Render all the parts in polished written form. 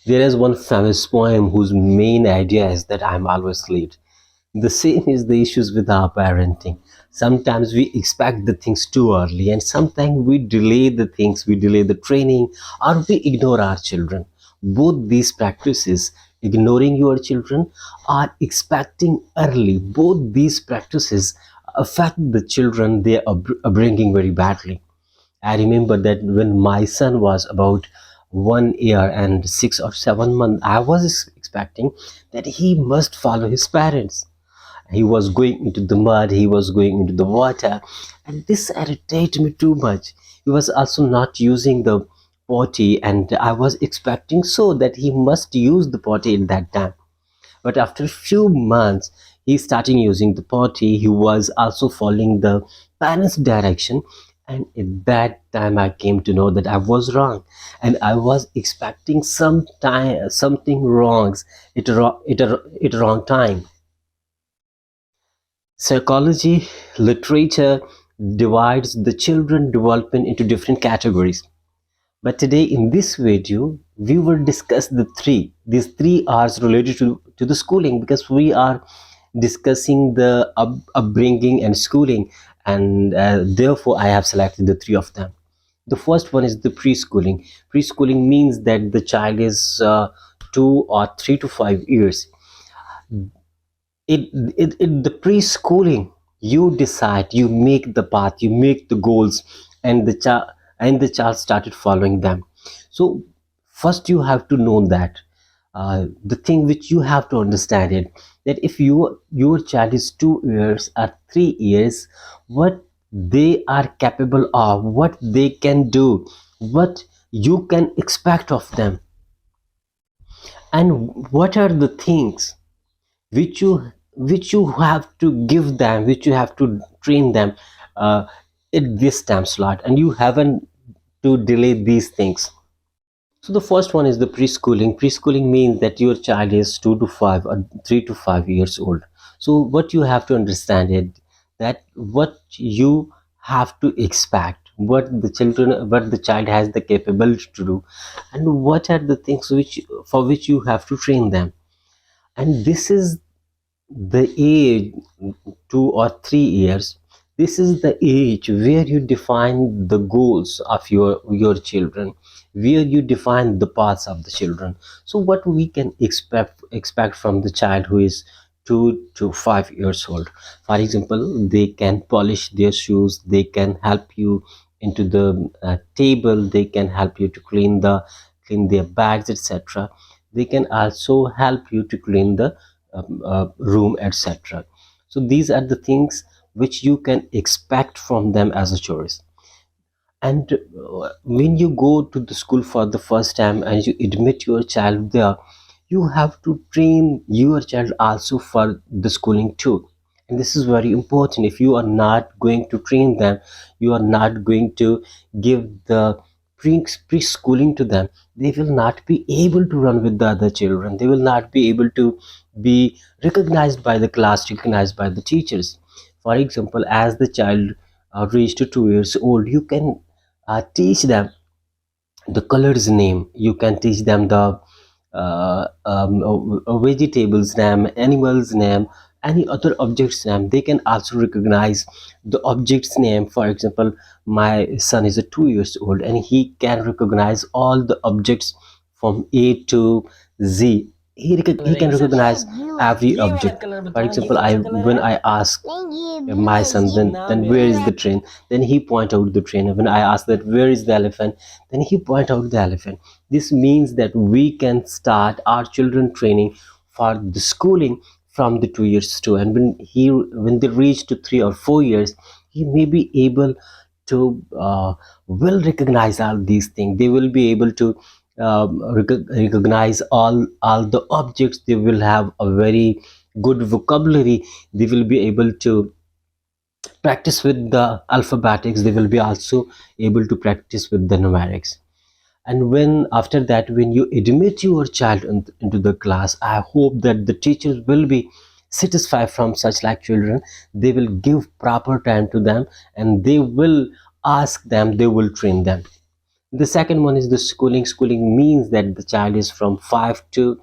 There is one famous poem whose main idea is that I'm always late. The same is the issues with our parenting. Sometimes we expect the things too early, and sometimes we delay the things, we delay the training, or we ignore our children. Both these practices, ignoring your children or expecting early, both these practices affect the children they are upbringing very badly. I remember that when my son was about 1 year and 6 or 7 months, I was expecting that he must follow his parents. He was going into the mud, he was going into the water, and this irritated me too much. He was also not using the potty, and I was expecting so that he must use the potty at that time. But after a few months, he started using the potty. He was also following the parents' direction. And at that time, I came to know that I was wrong, and I was expecting something wrongs at a wrong time. Psychology literature divides the children development into different categories. But today in this video, we will discuss these three R's related to the schooling, because we are discussing the upbringing and schooling, and therefore I have selected the three of them. The first one is the preschooling. Preschooling means that the child is 2 or 3 to 5 years. In the preschooling, you decide, you make the path, you make the goals, and the child started following them. So first you have to know that the thing which you have to understand it, that if your child is 2 years or 3 years, what they are capable of, what they can do, what you can expect of them, and what are the things which you have to give them, which you have to train them uh, at this time slot, and you haven't to delay these things. So the first one is the preschooling. Preschooling means that your child is 2 to 5 or 3 to 5 years old. So what you have to understand is that what you have to expect, what the child has the capability to do, and what are the things which you have to train them. And this is the age, 2 or 3 years. This is the age where you define the goals of your children, where you define the paths of the children. So what we can expect from the child who is 2 to 5 years old. For example, they can polish their shoes, they can help you into the table, they can help you to clean their bags, etc. They can also help you to clean the room, etc. So these are the things which you can expect from them as a choice. And when you go to the school for the first time and you admit your child there, you have to train your child also for the schooling too. And this is very important. If you are not going to train them, you are not going to give the preschooling to them, they will not be able to run with the other children, they will not be able to be recognized by the class, recognized by the teachers. For example, as the child reached to 2 years old, you can teach them the colors name, you can teach them the vegetables name, animals name, any other objects name. They can also recognize the objects name. For example, my son is a 2 years old and he can recognize all the objects from A to Z. He can recognize every object. For example, when I ask my son, then where is the train, then he point out the train. When I ask that where is the elephant, then he point out the elephant. This means that we can start our children training for the schooling from the 2 years too. And when they reach to 3 or 4 years, he may be able to will recognize all these things. They will be able to recognize all the objects. They will have a very good vocabulary. They will be able to practice with the alphabetics. They will be also able to practice with the numerics. And when after that, when you admit your child into the class, I hope that the teachers will be satisfied from such like children. They will give proper time to them, and they will ask them, they will train them. The second one is the schooling. Schooling means that the child is from 5 to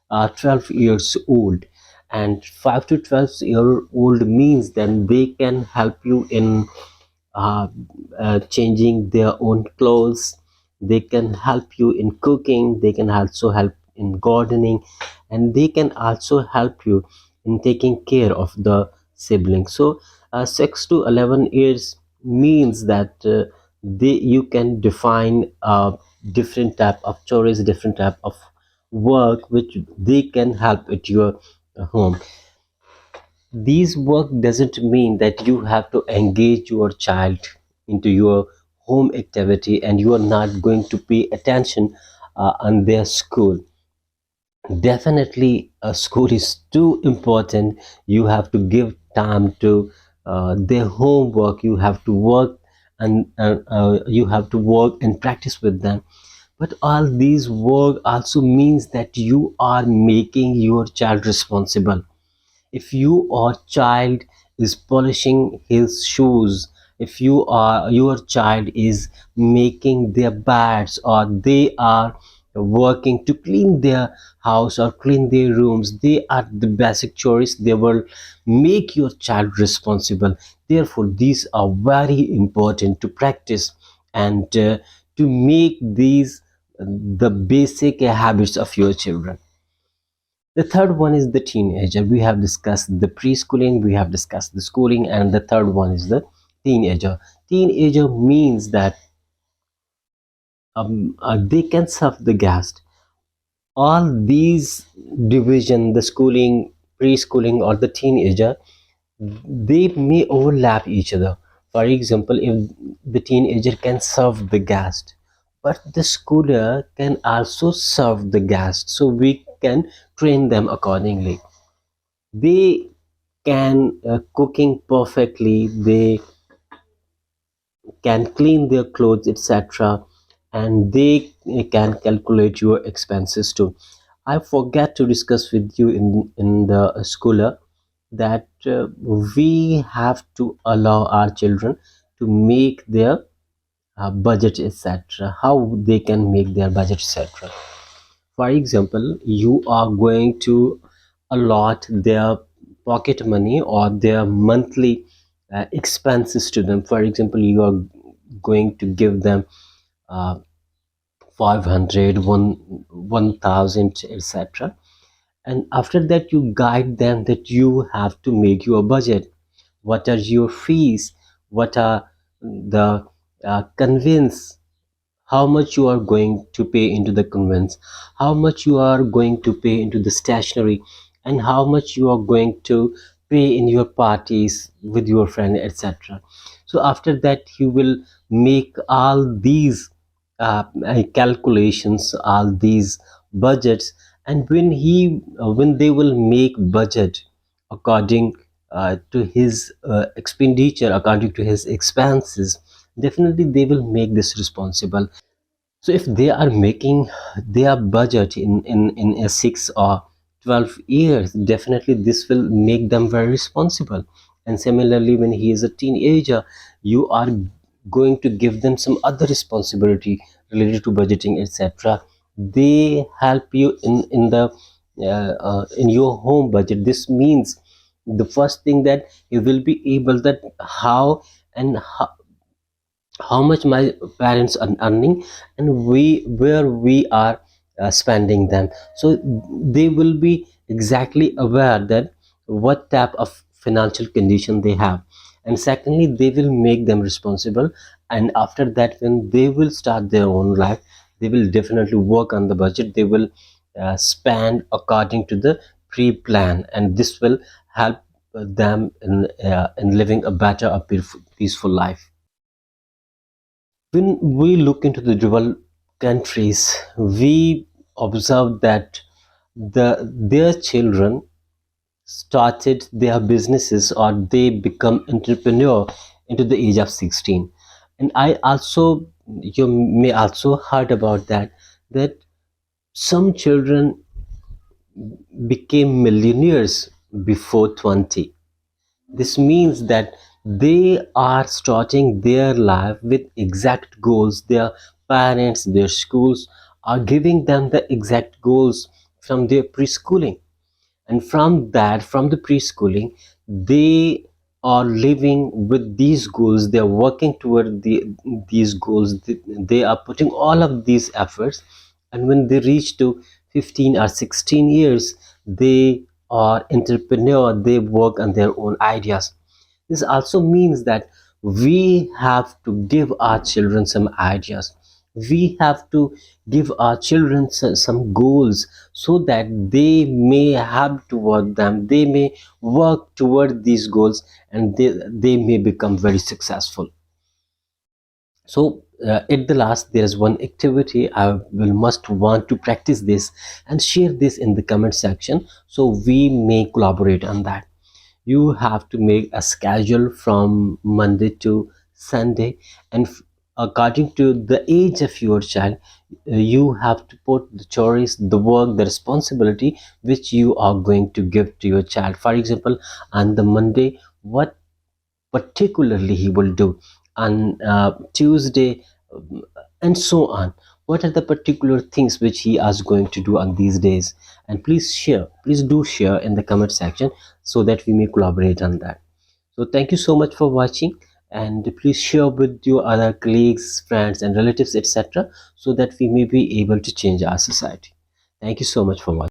12 years old, and 5 to 12-year old means then they can help you in uh, changing their own clothes. They can help you in cooking. They can also help in gardening, and they can also help you in taking care of the siblings. So 6 to 11 years means that you can define different type of chores, different type of work which they can help at your home. These work doesn't mean that you have to engage your child into your home activity and you are not going to pay attention on their school. Definitely, a school is too important. You have to give time to their homework. You have to work, and you have to work and practice with them. But all these work also means that you are making your child responsible. If your child is polishing his shoes, if your child is making their beds, or they are working to clean their house or clean their rooms, they are the basic chores. They will make your child responsible. Therefore these are very important to practice, and to make these the basic habits of your children. The third one is the teenager. We have discussed the preschooling, we have discussed the schooling, and the third one is the teenager. Teenager means that they can serve the guest. All these division, the schooling, preschooling, or the teenager, they may overlap each other. For example, if the teenager can serve the guest, but the schooler can also serve the guest, so we can train them accordingly. They can cooking perfectly, they can clean their clothes, etc., and they can calculate your expenses too. I forget to discuss with you in the schooler that we have to allow our children to make their budget, etc., how they can make their budget, etc. For example, you are going to allot their pocket money or their monthly expenses to them. For example, you are going to give them uh, 500, 1000, etc. And after that, you guide them that you have to make your budget. What are your fees? What are the convince, how much you are going to pay into the convents, how much you are going to pay into the stationery, and how much you are going to pay in your parties with your friend, etc. So after that you will make all these calculations, all these budgets, and when they will make budget according to his expenditure, according to his expenses, definitely they will make this responsible. So if they are making their budget in a 6 or 12 years, definitely this will make them very responsible. And similarly, when he is a teenager, you are going to give them some other responsibility related to budgeting, etc. They help you in your home budget. This means the first thing that you will be able that how much my parents are earning, and we where we are spending them. So they will be exactly aware that what type of financial condition they have. And secondly, they will make them responsible. And after that, when they will start their own life, they will definitely work on the budget. They will spend according to the pre-plan, and this will help them in living a better, a peaceful life. When we look into the developed countries, we observe that their children started their businesses or they become entrepreneur into the age of 16. And I also, you may also heard about that some children became millionaires before 20. This means that they are starting their life with exact goals. They are parents, their schools are giving them the exact goals from their preschooling. And from that, from the preschooling, they are living with these goals, they are working toward these goals, they are putting all of these efforts, and when they reach to 15 or 16 years, they are entrepreneur, they work on their own ideas. This also means that we have to give our children some ideas. We have to give our children some goals so that they may have toward them, they may work toward these goals, and they may become very successful. So at the last, there is one activity I will must want to practice this and share this in the comment section so we may collaborate on that. You have to make a schedule from Monday to Sunday, and according to the age of your child, you have to put the chores, the work, the responsibility which you are going to give to your child. For example, on the Monday, what particularly he will do, on Tuesday, and so on. What are the particular things which he is going to do on these days? And please share, please do share in the comment section so that we may collaborate on that. So thank you so much for watching, and please share with your other colleagues, friends, and relatives, etc., so that we may be able to change our society. Thank you so much for watching.